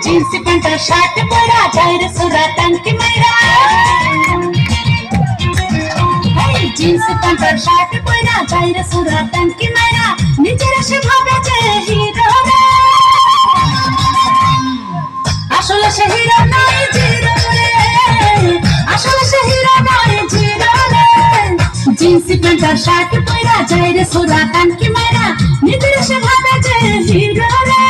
jeans pant shirt परा जाए सुरा टंकी मेरा जीन्स पैंट शर्ट परा जाए सुरा टंकी मेरा निजेर से भावे जे हिरो रे আসলে সে হিরো নয় জিরো রে আসলে সে হিরো নয় জিরো রে জিন্স প্যান্ট আর শার্ট পরা যায় রে সোরা টানকি মারা নিদির সে ভাবে যে হিরো রে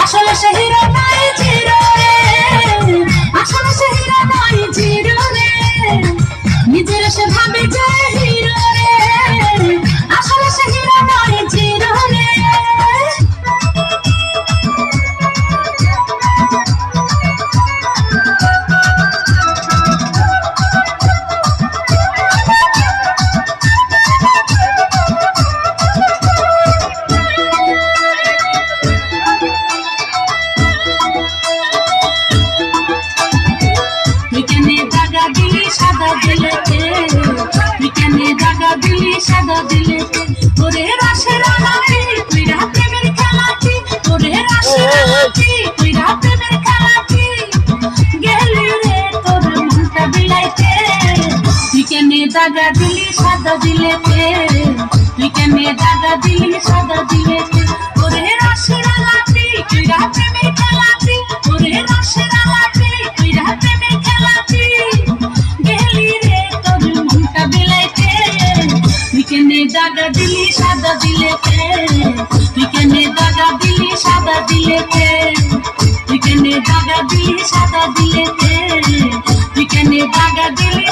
আসলে সে হিরো নয় জিরো রে আসলে সে হিরো নয় জিরো রে নিদির সে ভাবে যে হিরো রে আসলে সে হিরো নয় জিরো রে সাদা দিলেতে বিকেনে দাগা দিলি সাদা দিলেতে ওরে রাশের আলাপি তুই রাতে মেরে খেলাটি ওরে রাশের আলাপি তুই রাতে মেরে খেলাটি গেলি রে তোর মনটা বিলাইতে বিকেনে দাগা দিলি সাদা দিলেতে বিকেনে দাগা দিলি সাদা দিলেতে ওরে রাশের আলাপি তুই রাতে মেরে খেলাটি ওরে রাশের আলাপি তুই রাতে মেরে খেলাটি দাগা দিলি সাদা দিলেতে বিকেনে দাগা দিলি সাদা দিলেতে বিকেনে দাগা দিলি সাদা দিলেতে বিকেনে দাগা দিলি